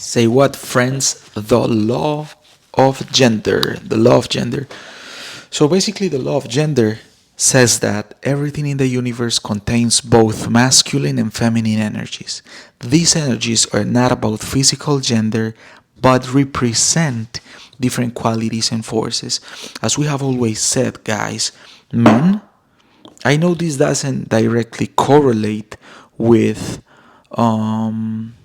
Say what, friends? The law of gender. The law of gender. So basically, the law of gender says that everything in the universe contains both masculine and feminine energies. These energies are not about physical gender, but represent different qualities and forces. As we have always said, guys, men, I know this doesn't directly correlate with um,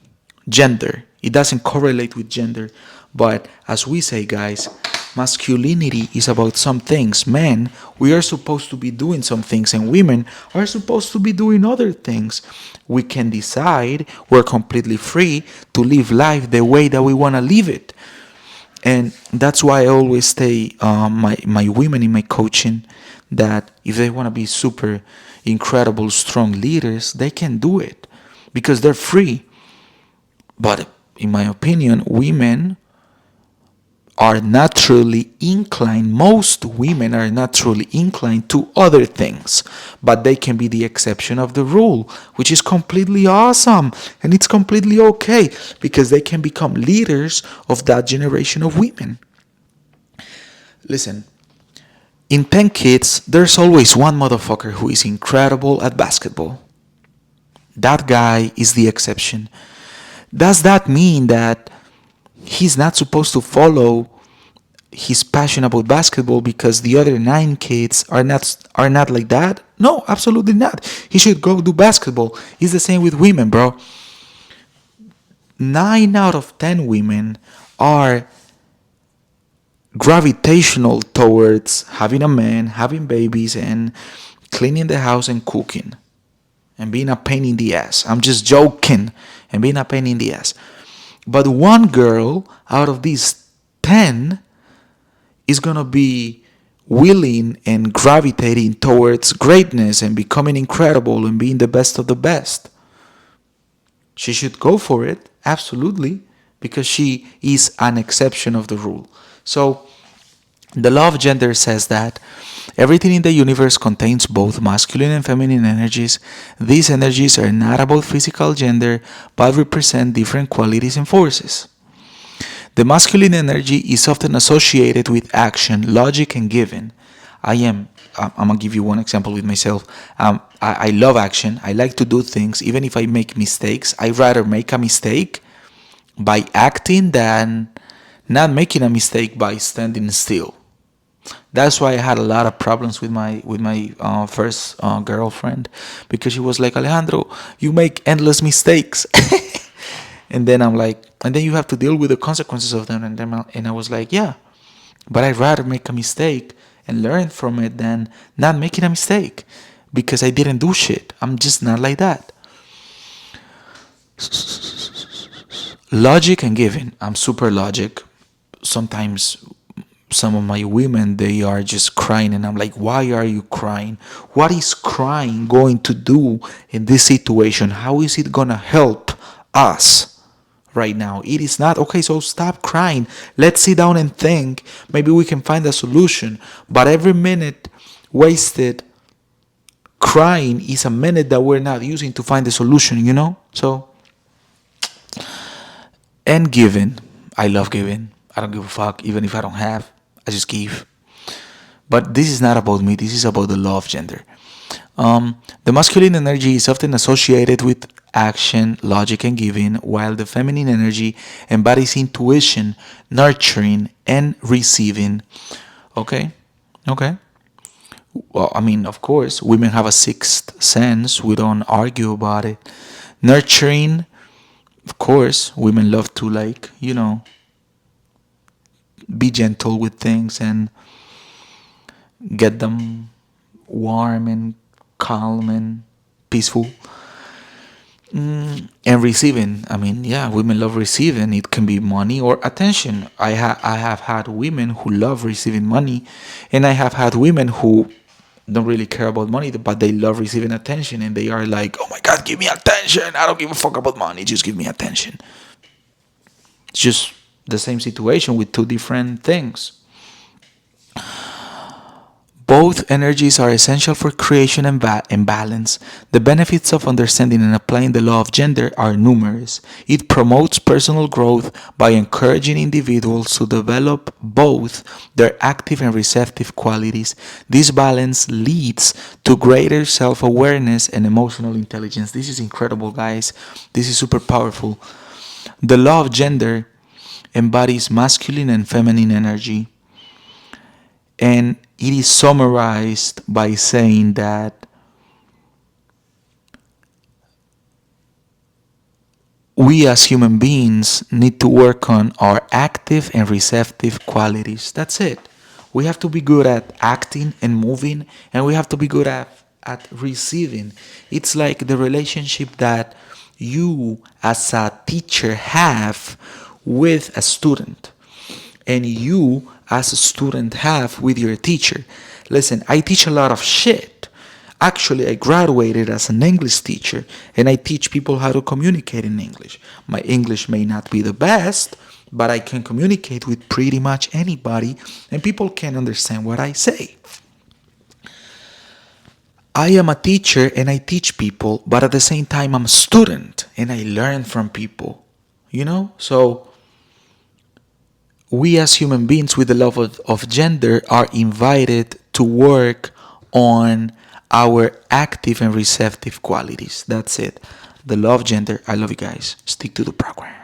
gender. It doesn't correlate with gender. But as we say, guys, masculinity is about some things. Men, we are supposed to be doing some things, and women are supposed to be doing other things. We can decide, we're completely free to live life the way that we want to live it. And that's why I always say my women in my coaching that if they want to be super incredible strong leaders, they can do it because they're free. But in my opinion, women are naturally inclined, most women are naturally inclined to other things, but they can be the exception of the rule, which is completely awesome. And it's completely okay because they can become leaders of that generation of women. Listen, in 10 kids, there's always one motherfucker who is incredible at basketball. That guy is the exception. Does that mean that he's not supposed to follow his passion about basketball because the other 9 kids are not like that? No, absolutely not. He should go do basketball. It's the same with women, bro. 9 out of 10 women are gravitational towards having a man, having babies, and cleaning the house and cooking and being a pain in the ass. I'm just joking. And being a pain in the ass. But one girl out of these 10 is going to be willing and gravitating towards greatness and becoming incredible and being the best of the best. She should go for it, absolutely, because she is an exception of the rule. So, the law of gender says that everything in the universe contains both masculine and feminine energies. These energies are not about physical gender, but represent different qualities and forces. The masculine energy is often associated with action, logic, and giving. I'm gonna give you one example with myself. I love action. I like to do things, even if I make mistakes. I rather make a mistake by acting than not making a mistake by standing still. That's why I had a lot of problems with my first girlfriend because she was like, Alejandro, you make endless mistakes. And then I'm like, and then you have to deal with the consequences of them. And I was like, yeah, but I'd rather make a mistake and learn from it than not making a mistake because I didn't do shit. I'm just not like that. Logic and giving. I'm super logic. Sometimes some of my women, they are just crying and I'm like, why are you crying? What is crying going to do in this situation? How is it gonna help us right now? It is not okay. So stop crying, let's sit down and think. Maybe we can find a solution. But every minute wasted crying is a minute that we're not using to find the solution. So, and giving, I love giving. I don't give a fuck even if I don't have. I just give. But this is not about me. This is about the law of gender. The masculine energy is often associated with action, logic, and giving, while the feminine energy embodies intuition, nurturing, and receiving. Okay? Okay. Well, I mean, of course, women have a sixth sense. We don't argue about it. Nurturing, of course, women love to, like, be gentle with things and get them warm and calm and peaceful. And receiving, I mean, yeah, women love receiving. It can be money or attention. I have had women who love receiving money, and I have had women who don't really care about money, but they love receiving attention, and they are like, oh my god, give me attention. I don't give a fuck about money, just give me attention. It's just the same situation with two different things. Both energies are essential for creation and balance. The benefits of understanding and applying the law of gender are numerous. It promotes personal growth by encouraging individuals to develop both their active and receptive qualities. This balance leads to greater self awareness and emotional intelligence. This is incredible, guys. This is super powerful. The law of gender embodies masculine and feminine energy, and it is summarized by saying that we as human beings need to work on our active and receptive qualities. That's it. We have to be good at acting and moving, and we have to be good at receiving. It's like the relationship that you as a teacher have with a student, and you as a student have with your teacher. Listen, I teach a lot of shit. Actually, I graduated as an English teacher, and I teach people how to communicate in English. My English may not be the best, but I can communicate with pretty much anybody, and people can understand what I say. I am a teacher and I teach people, but at the same time, I'm a student and I learn from people. So we as human beings with the love of gender are invited to work on our active and receptive qualities. That's it. The love gender. I love you guys. Stick to the program.